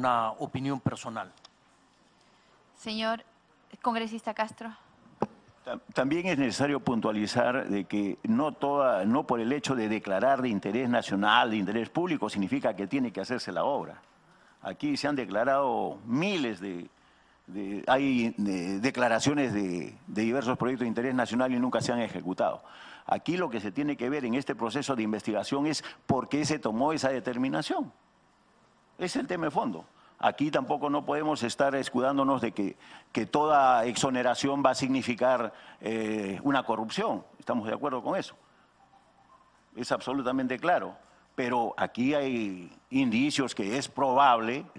una opinión personal. Señor congresista Castro. También es necesario puntualizar de que no por el hecho de declarar de interés nacional, de interés público, significa que tiene que hacerse la obra. Aquí se han declarado miles hay declaraciones de diversos proyectos de interés nacional y nunca se han ejecutado. Aquí lo que se tiene que ver en este proceso de investigación es por qué se tomó esa determinación. Es el tema de fondo. Aquí tampoco no podemos estar escudándonos de que toda exoneración va a significar una corrupción. Estamos de acuerdo con eso. Es absolutamente claro. Pero aquí hay indicios que es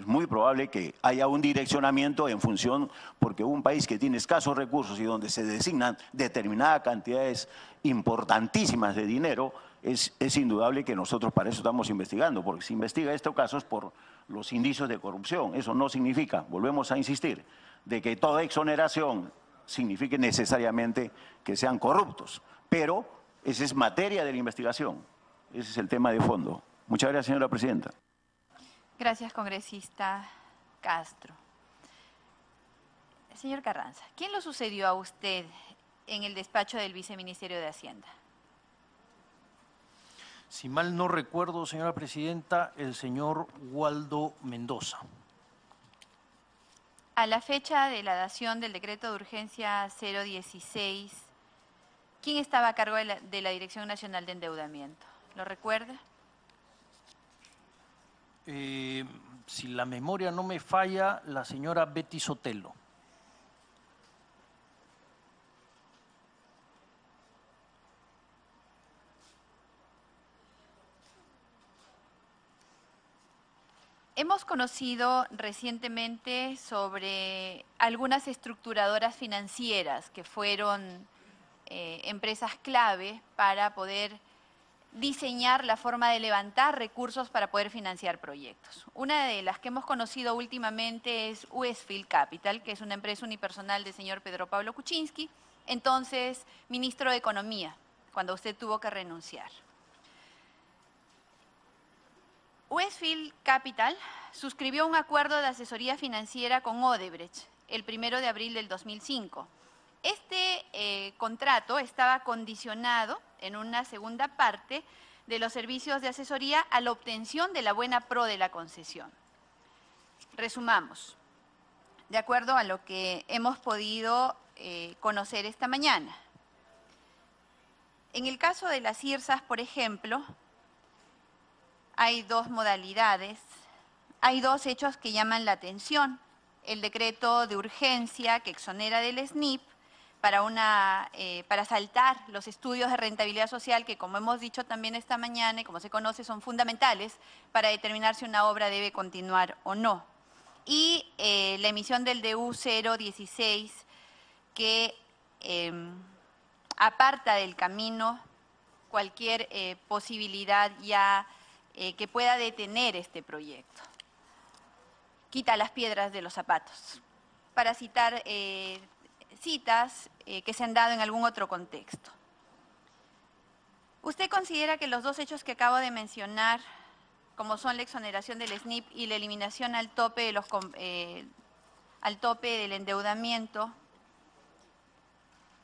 muy probable que haya un direccionamiento en función, porque un país que tiene escasos recursos y donde se designan determinadas cantidades importantísimas de dinero, es indudable que nosotros para eso estamos investigando, porque se investiga estos casos por los indicios de corrupción. Eso no significa, volvemos a insistir, de que toda exoneración signifique necesariamente que sean corruptos, pero esa es materia de la investigación. Ese es el tema de fondo. Muchas gracias, señora presidenta. Gracias, congresista Castro. Señor Carranza, ¿quién lo sucedió a usted en el despacho del Viceministerio de Hacienda? Si mal no recuerdo, señora presidenta, el señor Waldo Mendoza. A la fecha de la dación del decreto de urgencia 016, ¿quién estaba a cargo de la Dirección Nacional de Endeudamiento? ¿Lo recuerda? Si la memoria no me falla, la señora Betty Sotelo. Hemos conocido recientemente sobre algunas estructuradoras financieras que fueron empresas clave para poder diseñar la forma de levantar recursos para poder financiar proyectos. Una de las que hemos conocido últimamente es Westfield Capital, que es una empresa unipersonal del señor Pedro Pablo Kuczynski, entonces ministro de Economía, cuando usted tuvo que renunciar. Westfield Capital suscribió un acuerdo de asesoría financiera con Odebrecht el 1 de abril del 2005. Este contrato estaba condicionado en una segunda parte de los servicios de asesoría a la obtención de la buena pro de la concesión. Resumamos, de acuerdo a lo que hemos podido conocer esta mañana. En el caso de las IRSAs, por ejemplo, hay dos modalidades, hay dos hechos que llaman la atención. El decreto de urgencia que exonera del SNIP para saltar los estudios de rentabilidad social que, como hemos dicho también esta mañana y como se conoce, son fundamentales para determinar si una obra debe continuar o no. Y la emisión del DU 016 que aparta del camino cualquier posibilidad ya que pueda detener este proyecto. Quita las piedras de los zapatos, para citar citas que se han dado en algún otro contexto. ¿Usted considera que los dos hechos que acabo de mencionar, como son la exoneración del SNIP y la eliminación al tope del endeudamiento,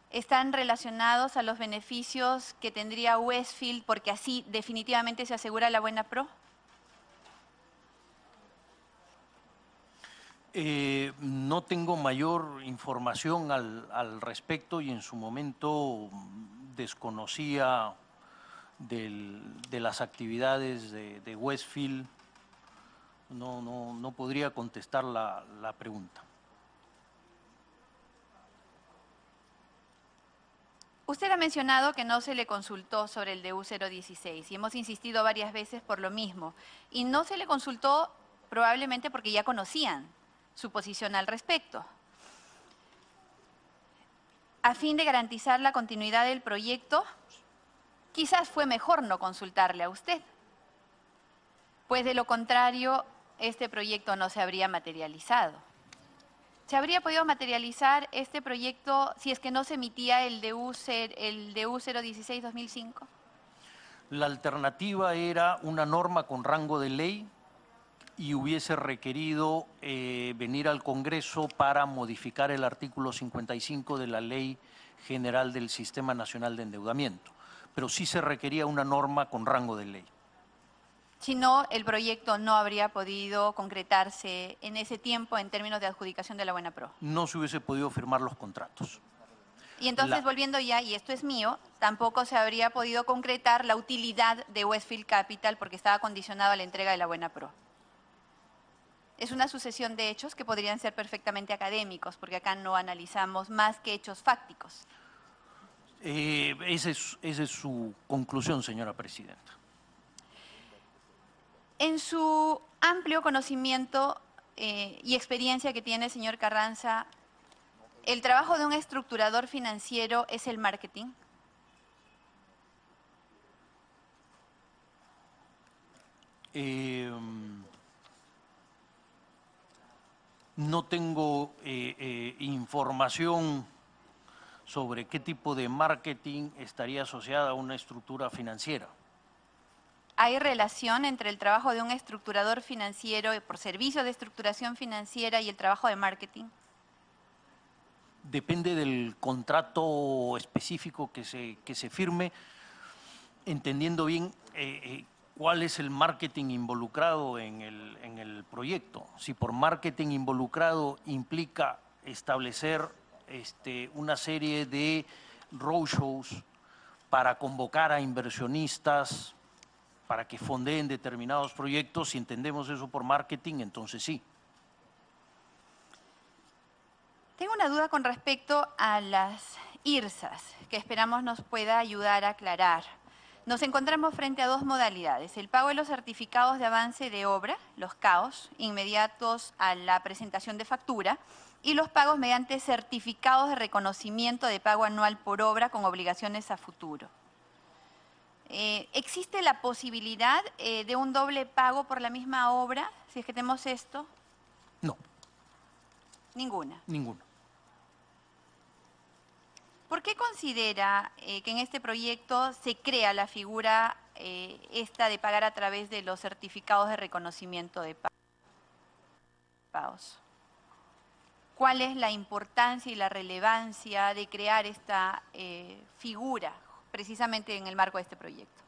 están relacionados a los beneficios que tendría Westfield porque así definitivamente se asegura la buena pro? No tengo mayor información al respecto y en su momento desconocía de las actividades de Westfield. No podría contestar la pregunta. Usted ha mencionado que no se le consultó sobre el DU 016 y hemos insistido varias veces por lo mismo. Y no se le consultó probablemente porque ya conocían su posición al respecto. A fin de garantizar la continuidad del proyecto, quizás fue mejor no consultarle a usted, pues de lo contrario, este proyecto no se habría materializado. ¿Se habría podido materializar este proyecto si es que no se emitía el DU 016-2005? La alternativa era una norma con rango de ley y hubiese requerido venir al Congreso para modificar el artículo 55 de la Ley General del Sistema Nacional de Endeudamiento. Pero sí se requería una norma con rango de ley. Si no, el proyecto no habría podido concretarse en ese tiempo en términos de adjudicación de la Buena Pro. No se hubiese podido firmar los contratos. Y entonces, volviendo ya, y esto es mío, tampoco se habría podido concretar la utilidad de Westfield Capital porque estaba condicionado a la entrega de la Buena Pro. Es una sucesión de hechos que podrían ser perfectamente académicos, porque acá no analizamos más que hechos fácticos. Esa es su conclusión, señora presidenta. En su amplio conocimiento y experiencia que tiene, señor Carranza, ¿el trabajo de un estructurador financiero es el marketing? No tengo información sobre qué tipo de marketing estaría asociada a una estructura financiera. ¿Hay relación entre el trabajo de un estructurador financiero por servicio de estructuración financiera y el trabajo de marketing? Depende del contrato específico que se firme, entendiendo bien cuál es el marketing involucrado en el proyecto. Si por marketing involucrado implica establecer una serie de roadshows para convocar a inversionistas, para que fondeen determinados proyectos, si entendemos eso por marketing, entonces sí. Tengo una duda con respecto a las IRSAs, que esperamos nos pueda ayudar a aclarar. Nos encontramos frente a dos modalidades: el pago de los certificados de avance de obra, los CAOs, inmediatos a la presentación de factura, y los pagos mediante certificados de reconocimiento de pago anual por obra con obligaciones a futuro. ¿Existe la posibilidad de un doble pago por la misma obra, si es que tenemos esto? No. Ninguna. Ninguna. ¿Por qué considera que en este proyecto se crea la figura esta de pagar a través de los certificados de reconocimiento de pagos? ¿Cuál es la importancia y la relevancia de crear esta figura precisamente en el marco de este proyecto?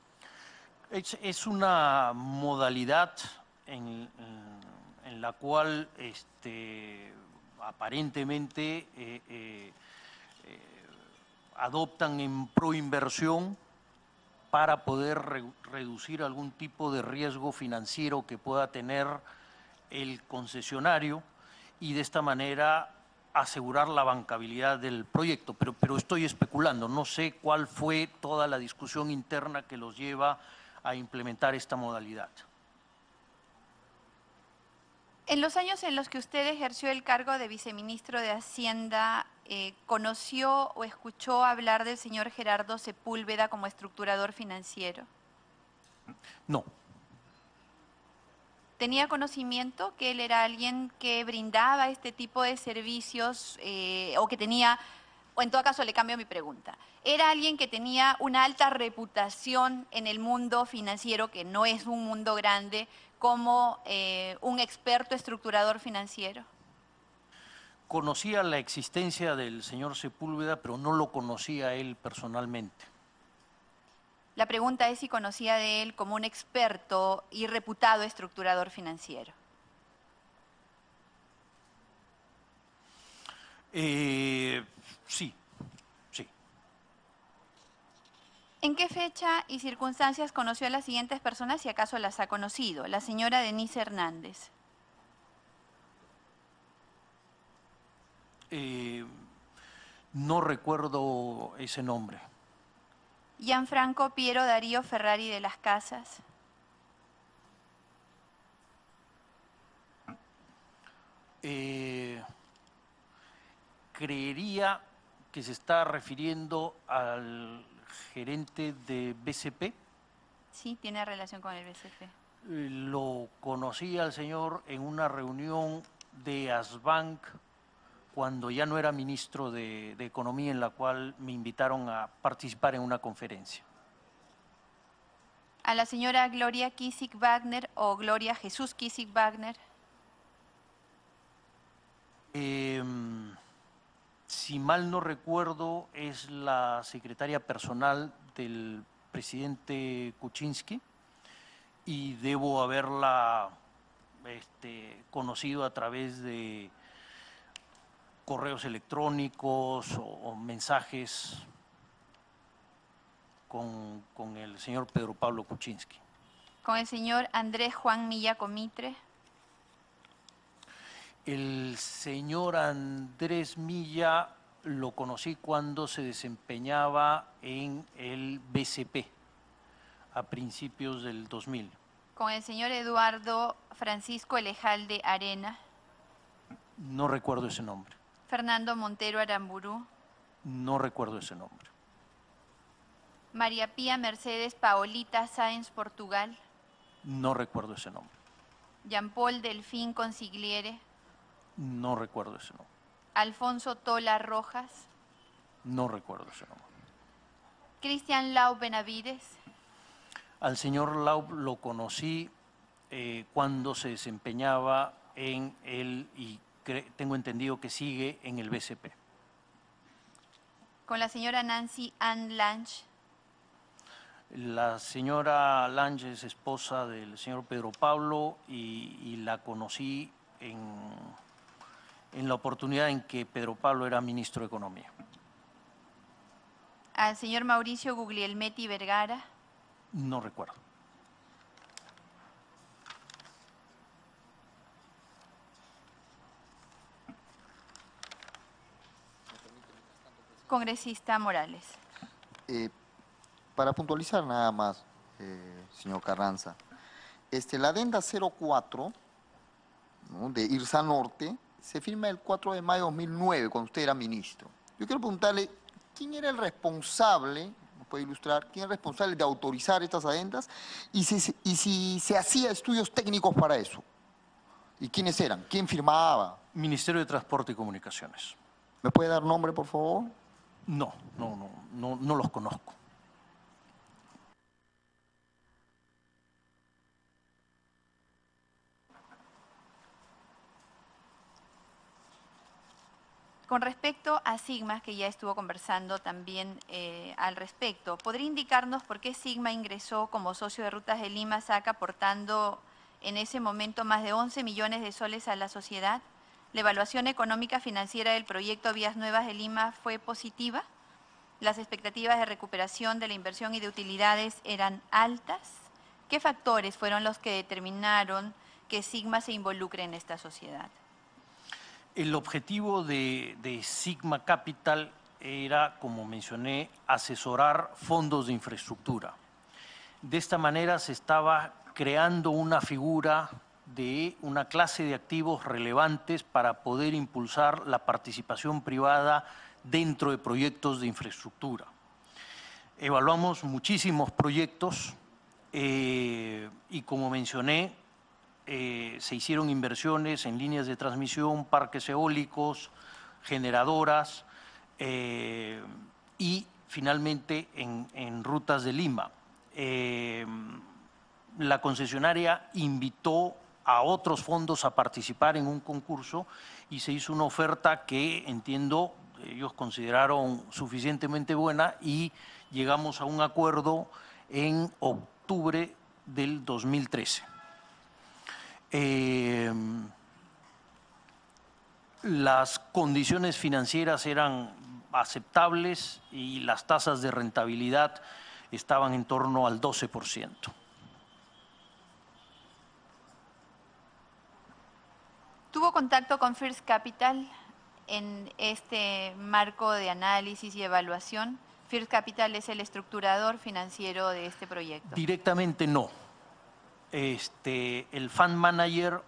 Es una modalidad en la cual aparentemente adoptan en proinversión para poder reducir algún tipo de riesgo financiero que pueda tener el concesionario y de esta manera asegurar la bancabilidad del proyecto. Pero estoy especulando, no sé cuál fue toda la discusión interna que los lleva a implementar esta modalidad. En los años en los que usted ejerció el cargo de viceministro de Hacienda, ¿conoció o escuchó hablar del señor Gerardo Sepúlveda como estructurador financiero? No. ¿Tenía conocimiento que él era alguien que brindaba este tipo de servicios o que tenía, o en todo caso le cambio mi pregunta, era alguien que tenía una alta reputación en el mundo financiero, que no es un mundo grande, como un experto estructurador financiero? Conocía la existencia del señor Sepúlveda, pero no lo conocía él personalmente. La pregunta es si conocía de él como un experto y reputado estructurador financiero. Sí, sí. ¿En qué fecha y circunstancias conoció a las siguientes personas, si acaso las ha conocido? La señora Denise Hernández. No recuerdo ese nombre. Gianfranco Piero Darío Ferrari de las Casas. Creería que se está refiriendo al gerente de BCP. Sí, tiene relación con el BCP. Lo conocí al señor en una reunión de ASBank cuando ya no era ministro de Economía, en la cual me invitaron a participar en una conferencia. A la señora Gloria Kisik Wagner o Gloria Jesús Kisik Wagner. Si mal no recuerdo, es la secretaria personal del presidente Kuczynski y debo haberla conocido a través de correos electrónicos o mensajes con el señor Pedro Pablo Kuczynski. Con el señor Andrés Juan Milla Comitre. El señor Andrés Milla lo conocí cuando se desempeñaba en el BCP a principios del 2000. Con el señor Eduardo Francisco Elejalde Arena. No recuerdo ese nombre. Fernando Montero Aramburú. No recuerdo ese nombre. María Pía Mercedes Paolita Sáenz Portugal. No recuerdo ese nombre. Jean Paul Delfín Consigliere. No recuerdo ese nombre. Alfonso Tola Rojas. No recuerdo ese nombre. Cristian Lau Benavides. Al señor Laub lo conocí cuando se desempeñaba en y tengo entendido que sigue en el BCP. Con la señora Nancy Ann Lange. La señora Lange es esposa del señor Pedro Pablo y la conocí en la oportunidad en que Pedro Pablo era ministro de Economía. Al señor Mauricio Guglielmetti Vergara. No recuerdo. Congresista Morales. Para puntualizar nada más, señor Carranza, la adenda 04, ¿no?, de IRSA Norte se firma el 4 de mayo de 2009, cuando usted era ministro. Yo quiero preguntarle, ¿quién era el responsable, nos puede ilustrar, quién era el responsable de autorizar estas adendas y si se hacía estudios técnicos para eso? ¿Y quiénes eran? ¿Quién firmaba? Ministerio de Transporte y Comunicaciones. ¿Me puede dar nombre, por favor? No los conozco. Con respecto a Sigma, que ya estuvo conversando también al respecto, ¿podría indicarnos por qué Sigma ingresó como socio de Rutas de Lima, SAC, aportando en ese momento más de 11 millones de soles a la sociedad? ¿La evaluación económica financiera del proyecto Vías Nuevas de Lima fue positiva? ¿Las expectativas de recuperación de la inversión y de utilidades eran altas? ¿Qué factores fueron los que determinaron que Sigma se involucre en esta sociedad? El objetivo de Sigma Capital era, como mencioné, asesorar fondos de infraestructura. De esta manera se estaba creando una figura de una clase de activos relevantes para poder impulsar la participación privada dentro de proyectos de infraestructura. Evaluamos muchísimos proyectos y, como mencioné, se hicieron inversiones en líneas de transmisión, parques eólicos, generadoras y finalmente en Rutas de Lima. La concesionaria invitó a otros fondos a participar en un concurso y se hizo una oferta que entiendo ellos consideraron suficientemente buena y llegamos a un acuerdo en octubre del 2013. Las condiciones financieras eran aceptables y las tasas de rentabilidad estaban en torno al 12%. ¿Tuvo contacto con First Capital en este marco de análisis y evaluación? First Capital es el estructurador financiero de este proyecto. Directamente no. El fund manager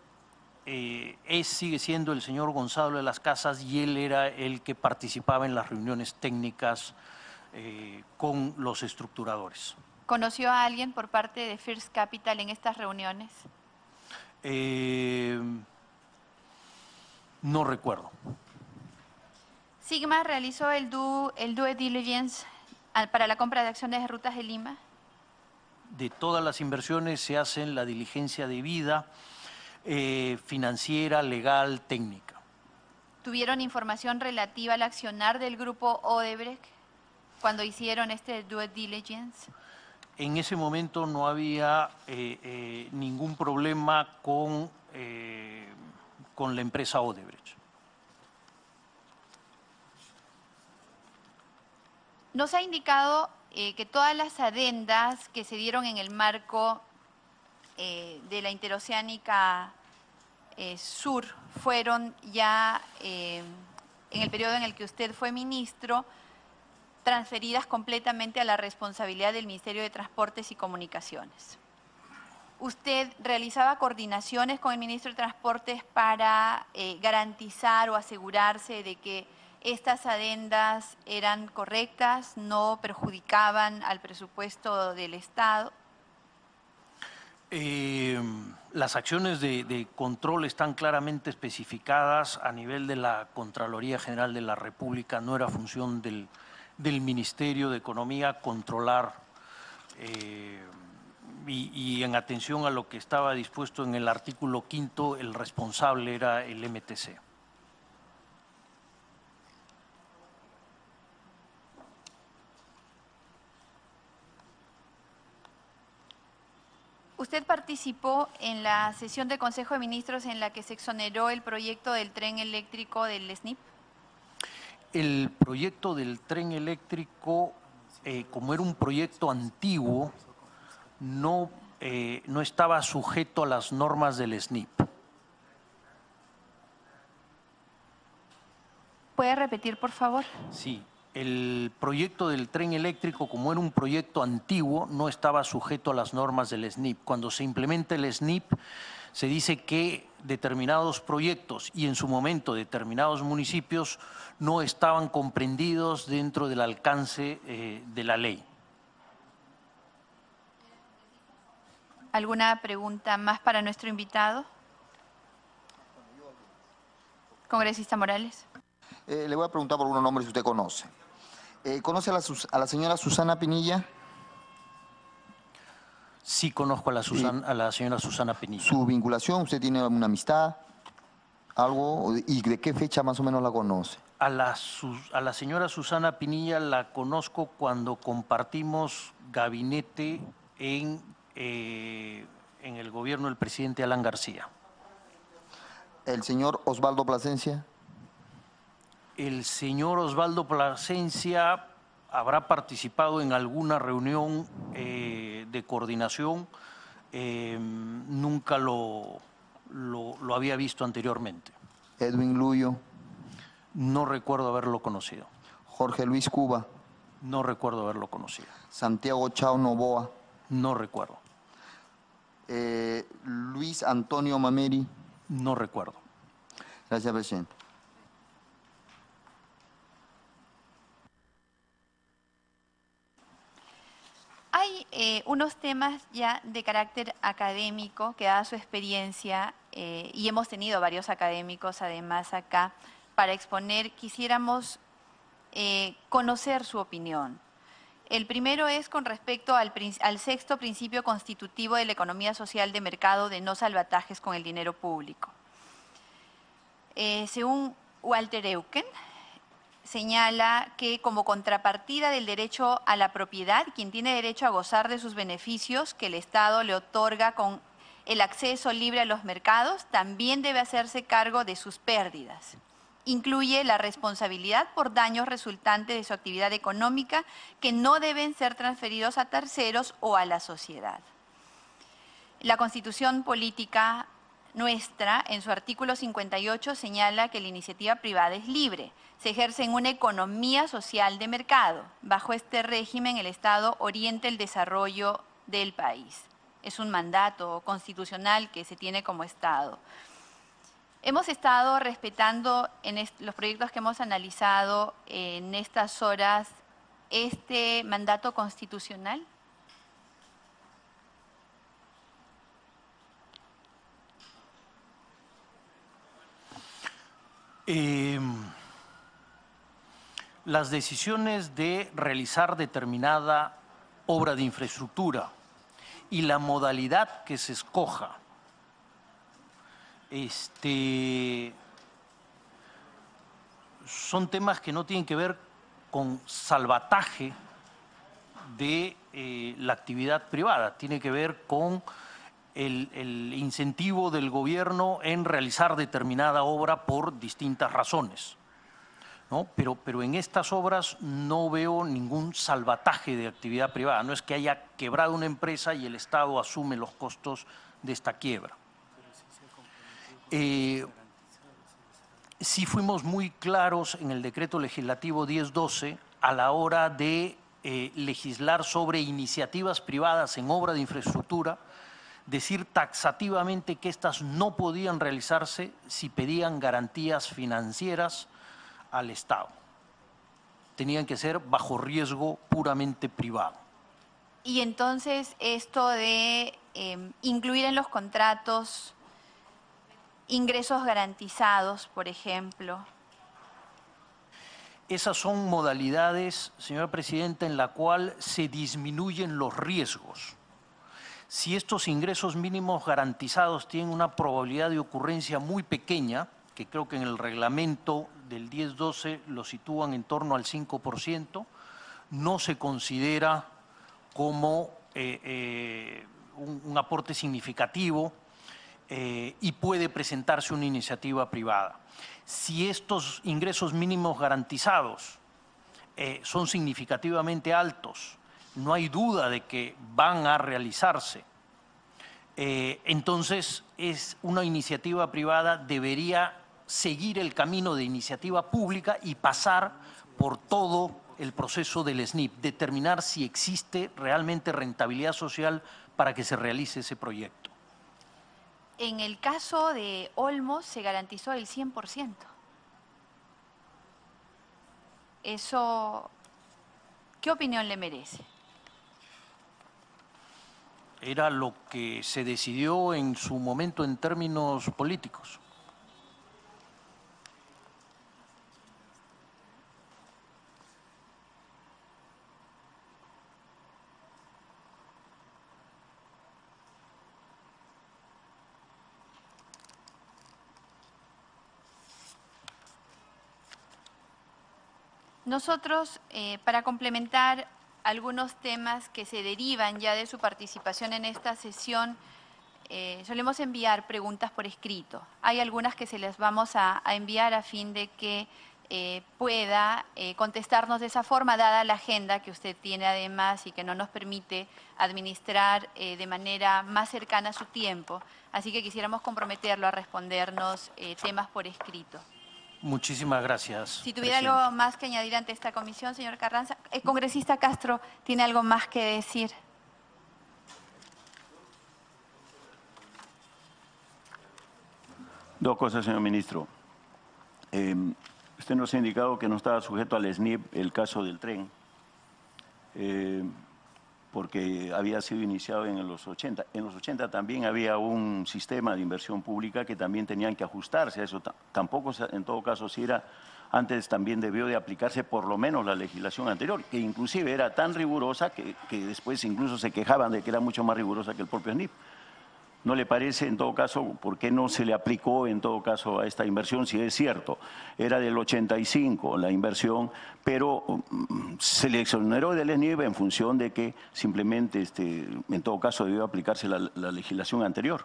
sigue siendo el señor Gonzalo de las Casas y él era el que participaba en las reuniones técnicas con los estructuradores. ¿Conoció a alguien por parte de First Capital en estas reuniones? No recuerdo. ¿Sigma realizó el due diligence para la compra de acciones de Rutas de Lima? de todas las inversiones se hace la diligencia debida, financiera, legal, técnica. ¿Tuvieron información relativa al accionar del grupo Odebrecht cuando hicieron este due diligence? En ese momento no había ningún problema con la empresa Odebrecht. Nos ha indicado que todas las adendas que se dieron en el marco de la Interoceánica Sur fueron ya en el periodo en el que usted fue ministro, transferidas completamente a la responsabilidad del Ministerio de Transportes y Comunicaciones. ¿Usted realizaba coordinaciones con el Ministro de Transportes para garantizar o asegurarse de que estas adendas eran correctas, no perjudicaban al presupuesto del Estado? Las acciones de control están claramente especificadas a nivel de la Contraloría General de la República. No era función del Ministerio de Economía controlar y en atención a lo que estaba dispuesto en el artículo 5º, el responsable era el MTC. ¿Usted participó en la sesión del Consejo de Ministros en la que se exoneró el proyecto del tren eléctrico del SNIP? El proyecto del tren eléctrico, como era un proyecto antiguo, no estaba sujeto a las normas del SNIP. ¿Puede repetir, por favor? Sí. El proyecto del tren eléctrico, como era un proyecto antiguo, no estaba sujeto a las normas del SNIP. Cuando se implementa el SNIP, se dice que determinados proyectos y en su momento determinados municipios no estaban comprendidos dentro del alcance de la ley. ¿Alguna pregunta más para nuestro invitado? Congresista Morales. Le voy a preguntar por unos nombres que usted conoce. ¿Conoce a la señora Susana Pinilla? Sí conozco a la señora Susana Pinilla. ¿Su vinculación? ¿Usted tiene alguna amistad? ¿Algo? ¿Y de qué fecha más o menos la conoce? A la señora Susana Pinilla la conozco cuando compartimos gabinete en el gobierno del presidente Alan García. ¿El señor Osvaldo Plasencia? El señor Osvaldo Plasencia habrá participado en alguna reunión de coordinación, nunca lo había visto anteriormente. ¿Edwin Luyo? No recuerdo haberlo conocido. ¿Jorge Luis Cuba? No recuerdo haberlo conocido. ¿Santiago Chao Novoa? No recuerdo. ¿Luis Antonio Mameri? No recuerdo. Gracias, presidente. Hay unos temas ya de carácter académico que da su experiencia y hemos tenido varios académicos además acá para exponer. Quisiéramos conocer su opinión. El primero es con respecto al sexto principio constitutivo de la economía social de mercado de no salvatajes con el dinero público. Según Walter Eucken, señala que como contrapartida del derecho a la propiedad, quien tiene derecho a gozar de sus beneficios que el Estado le otorga con el acceso libre a los mercados, también debe hacerse cargo de sus pérdidas. Incluye la responsabilidad por daños resultantes de su actividad económica que no deben ser transferidos a terceros o a la sociedad. La Constitución Política nuestra, en su artículo 58, señala que la iniciativa privada es libre. Se ejerce en una economía social de mercado. Bajo este régimen, el Estado orienta el desarrollo del país. Es un mandato constitucional que se tiene como Estado. Hemos estado respetando en los proyectos que hemos analizado en estas horas este mandato constitucional. Las decisiones de realizar determinada obra de infraestructura y la modalidad que se escoja, son temas que no tienen que ver con salvataje de la actividad privada, tiene que ver con el incentivo del gobierno en realizar determinada obra por distintas razones, ¿no? Pero en estas obras no veo ningún salvataje de actividad privada, no es que haya quebrado una empresa y el Estado asume los costos de esta quiebra. Sí fuimos muy claros en el decreto legislativo 1012 a la hora de legislar sobre iniciativas privadas en obra de infraestructura, decir taxativamente que éstas no podían realizarse si pedían garantías financieras al Estado. Tenían que ser bajo riesgo puramente privado. Y entonces esto de incluir en los contratos ingresos garantizados, por ejemplo. Esas son modalidades, señora Presidenta, en la cual se disminuyen los riesgos. Si estos ingresos mínimos garantizados tienen una probabilidad de ocurrencia muy pequeña, que creo que en el reglamento del 1012 lo sitúan en torno al 5%, no se considera como un aporte significativo y puede presentarse una iniciativa privada. Si estos ingresos mínimos garantizados son significativamente altos, no hay duda de que van a realizarse, entonces es una iniciativa privada debería seguir el camino de iniciativa pública y pasar por todo el proceso del SNIP, determinar si existe realmente rentabilidad social para que se realice ese proyecto. En el caso de Olmos se garantizó el 100%. Eso, ¿qué opinión le merece? Era lo que se decidió en su momento en términos políticos. Nosotros, para complementar algunos temas que se derivan ya de su participación en esta sesión, solemos enviar preguntas por escrito. Hay algunas que se les vamos a enviar a fin de que pueda contestarnos de esa forma, dada la agenda que usted tiene además y que no nos permite administrar de manera más cercana su tiempo. Así que quisiéramos comprometerlo a respondernos temas por escrito. Muchísimas gracias. Si tuviera Presidenta. algo más que añadir ante esta comisión, señor Carranza. El congresista Castro tiene algo más que decir. Dos cosas, señor ministro. Usted nos ha indicado que no estaba sujeto al SNIP el caso del tren, porque había sido iniciado en los 80. En los 80 también había un sistema de inversión pública que también tenían que ajustarse a eso. Tampoco, en todo caso, si era antes también debió de aplicarse por lo menos la legislación anterior, que inclusive era tan rigurosa que después incluso se quejaban de que era mucho más rigurosa que el propio SNIP. ¿No le parece, en todo caso, por qué no se le aplicó, en todo caso, a esta inversión? Si es cierto, era del 85 la inversión, pero se le exoneró del SNIP en función de que simplemente, en todo caso, debió aplicarse la legislación anterior.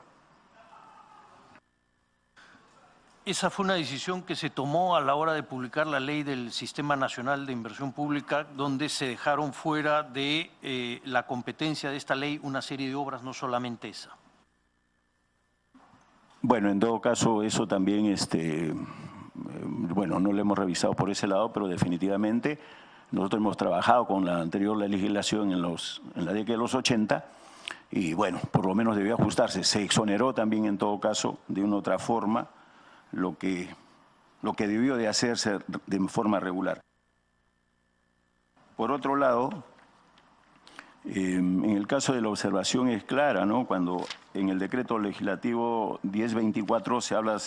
Esa fue una decisión que se tomó a la hora de publicar la ley del Sistema Nacional de Inversión Pública, donde se dejaron fuera de la competencia de esta ley una serie de obras, no solamente esa. Bueno, en todo caso, eso también, bueno, no lo hemos revisado por ese lado, pero definitivamente nosotros hemos trabajado con la anterior legislación en la década de los 80 y, bueno, por lo menos debió ajustarse. Se exoneró también, en todo caso, de una u otra forma, lo que debió de hacerse de forma regular. Por otro lado, En el caso de la observación es clara, ¿no? Cuando en el decreto legislativo 1024 se habla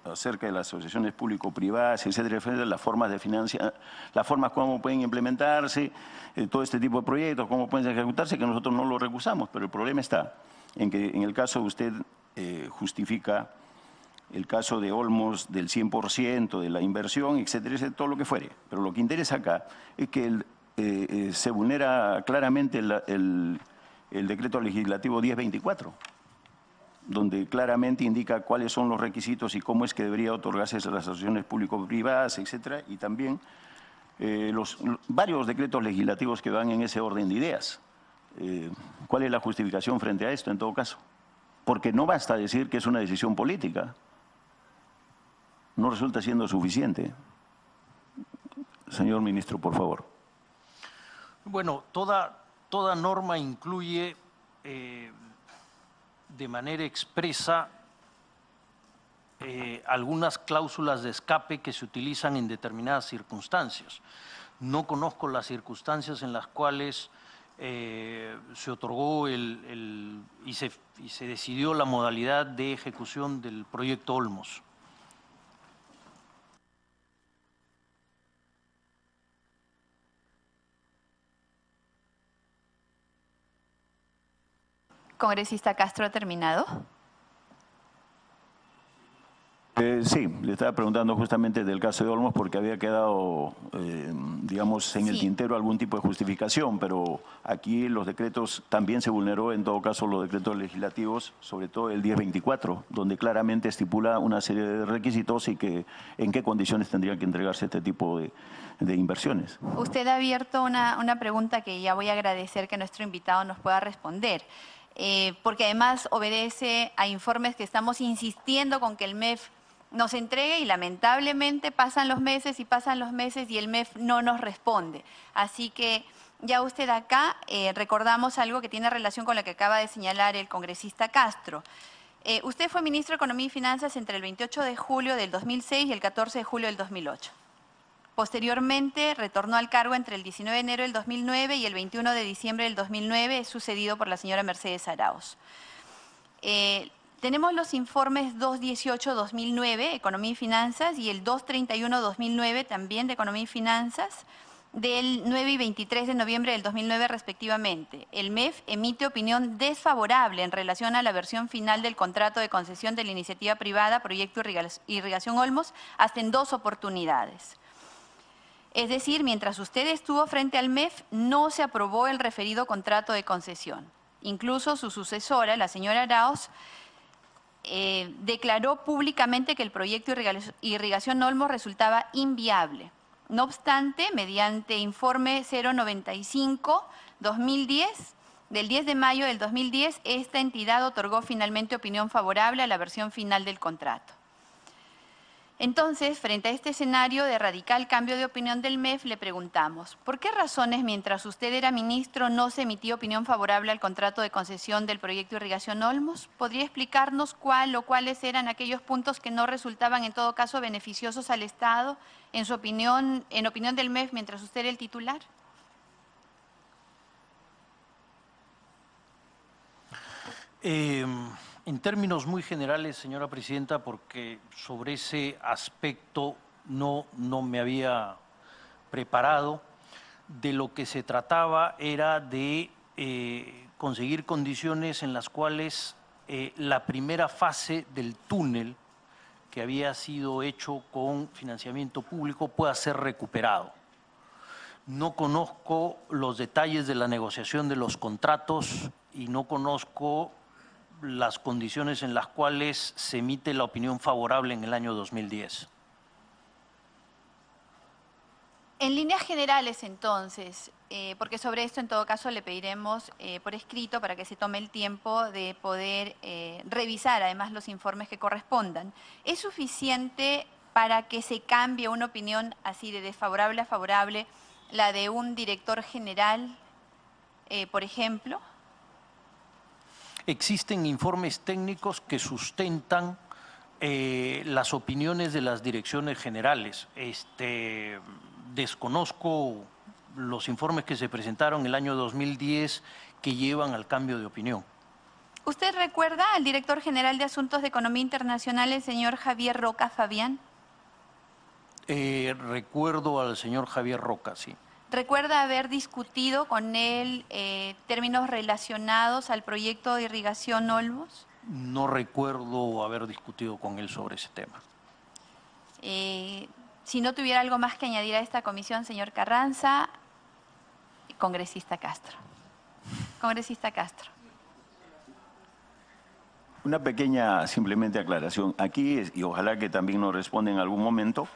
acerca de las asociaciones público-privadas, etcétera, etcétera, las formas de financiar, las formas como pueden implementarse, todo este tipo de proyectos, cómo pueden ejecutarse, que nosotros no lo recusamos, pero el problema está en que en el caso de usted justifica el caso de Olmos del 100% de la inversión, etcétera, etcétera, todo lo que fuere. Pero lo que interesa acá es que se vulnera claramente el decreto legislativo 1024, donde claramente indica cuáles son los requisitos y cómo es que debería otorgarse a las asociaciones público-privadas, etcétera, y también varios decretos legislativos que van en ese orden de ideas. ¿Cuál es la justificación frente a esto en todo caso? Porque no basta decir que es una decisión política. No resulta siendo suficiente. Señor ministro, por favor. Bueno, toda norma incluye de manera expresa algunas cláusulas de escape que se utilizan en determinadas circunstancias. No conozco las circunstancias en las cuales se otorgó y se decidió la modalidad de ejecución del proyecto Olmos. Congresista Castro, ¿ha terminado? Sí, le estaba preguntando justamente del caso de Olmos porque había quedado, digamos, en el tintero algún tipo de justificación, pero aquí los decretos también se vulneró, en todo caso, los decretos legislativos, sobre todo el 1024, donde claramente estipula una serie de requisitos y que en qué condiciones tendrían que entregarse este tipo de inversiones. Usted ha abierto una pregunta que ya voy a agradecer que nuestro invitado nos pueda responder. Porque además obedece a informes que estamos insistiendo con que el MEF nos entregue y lamentablemente pasan los meses y el MEF no nos responde. Así que ya usted acá recordamos algo que tiene relación con lo que acaba de señalar el congresista Castro. Usted fue ministro de Economía y Finanzas entre el 28 de julio del 2006 y el 14 de julio del 2008. Posteriormente retornó al cargo entre el 19 de enero del 2009 y el 21 de diciembre del 2009, sucedido por la señora Mercedes Arauz. Tenemos los informes 218-2009, Economía y Finanzas, y el 231-2009, también de Economía y Finanzas, del 9 y 23 de noviembre del 2009 respectivamente. El MEF emite opinión desfavorable en relación a la versión final del contrato de concesión de la iniciativa privada Proyecto Irrigación Olmos hasta en 2 oportunidades. Es decir, mientras usted estuvo frente al MEF, no se aprobó el referido contrato de concesión. Incluso su sucesora, la señora Arauz, declaró públicamente que el proyecto Irrigación Olmos resultaba inviable. No obstante, mediante informe 095-2010, del 10 de mayo del 2010, esta entidad otorgó finalmente opinión favorable a la versión final del contrato. Entonces, frente a este escenario de radical cambio de opinión del MEF, le preguntamos, ¿por qué razones mientras usted era ministro no se emitió opinión favorable al contrato de concesión del proyecto Irrigación Olmos? ¿Podría explicarnos cuál o cuáles eran aquellos puntos que no resultaban en todo caso beneficiosos al Estado, en su opinión, en opinión del MEF, mientras usted era el titular? En términos muy generales, señora presidenta, porque sobre ese aspecto no me había preparado, de lo que se trataba era de conseguir condiciones en las cuales la primera fase del túnel que había sido hecho con financiamiento público pueda ser recuperado. No conozco los detalles de la negociación de los contratos y no conozco las condiciones en las cuales se emite la opinión favorable en el año 2010. En líneas generales, entonces, porque sobre esto en todo caso le pediremos por escrito para que se tome el tiempo de poder revisar además los informes que correspondan. ¿Es suficiente para que se cambie una opinión así de desfavorable a favorable, la de un director general, por ejemplo? Existen informes técnicos que sustentan las opiniones de las direcciones generales. Desconozco los informes que se presentaron el año 2010 que llevan al cambio de opinión. ¿Usted recuerda al director general de Asuntos de Economía Internacional, el señor Javier Roca Fabián? Recuerdo al señor Javier Roca, sí. ¿Recuerda haber discutido con él términos relacionados al proyecto de irrigación Olmos? No recuerdo haber discutido con él sobre ese tema. Si no tuviera algo más que añadir a esta comisión, señor Carranza, congresista Castro. Congresista Castro. Una pequeña simplemente aclaración. Aquí, y ojalá que también nos responda en algún momento,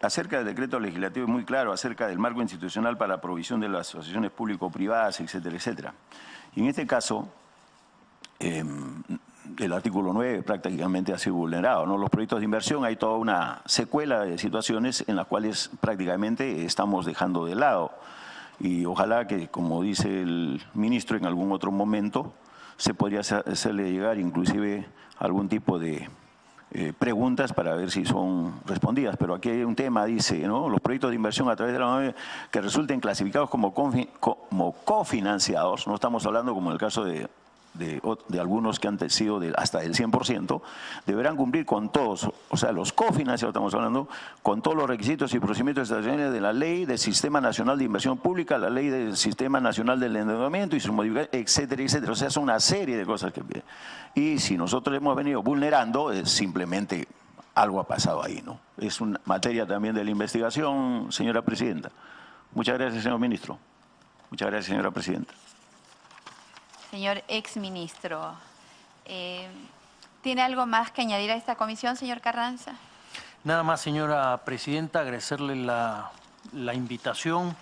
acerca del decreto legislativo es muy claro, acerca del marco institucional para la provisión de las asociaciones público-privadas, etcétera, etcétera. Y en este caso, el artículo 9 prácticamente ha sido vulnerado, ¿no? Los proyectos de inversión, hay toda una secuela de situaciones en las cuales prácticamente estamos dejando de lado. Y ojalá que, como dice el ministro, en algún otro momento se podría hacerle llegar inclusive algún tipo de preguntas para ver si son respondidas. Pero aquí hay un tema, dice, ¿no? Los proyectos de inversión a través de la ONU que resulten clasificados como cofinanciados, no estamos hablando como en el caso de algunos que han sido hasta del 100%, deberán cumplir con todos, o sea, los cofinanciados, estamos hablando, con todos los requisitos y procedimientos establecidos de la Ley del Sistema Nacional de Inversión Pública, la Ley del Sistema Nacional del Endeudamiento y sus modificaciones, etcétera, etcétera. O sea, son una serie de cosas que piden. Y si nosotros hemos venido vulnerando, es simplemente algo ha pasado ahí, ¿no? Es una materia también de la investigación, señora presidenta. Muchas gracias, señor ministro. Muchas gracias, señora presidenta. Señor exministro, ¿tiene algo más que añadir a esta comisión, señor Carranza? Nada más, señora presidenta, agradecerle la invitación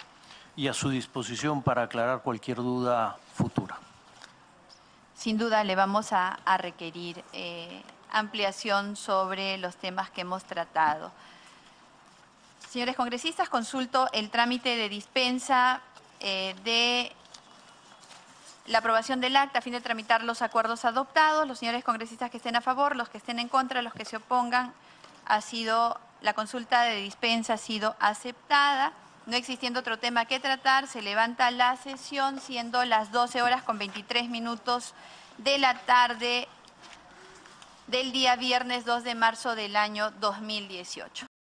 y a su disposición para aclarar cualquier duda futura. Sin duda le vamos a requerir ampliación sobre los temas que hemos tratado. Señores congresistas, consulto el trámite de dispensa de la aprobación del acta a fin de tramitar los acuerdos adoptados. Los señores congresistas que estén a favor, los que estén en contra, los que se opongan, la consulta de dispensa ha sido aceptada. No existiendo otro tema que tratar, se levanta la sesión, siendo las 12:23 de la tarde del día viernes 2 de marzo del año 2018.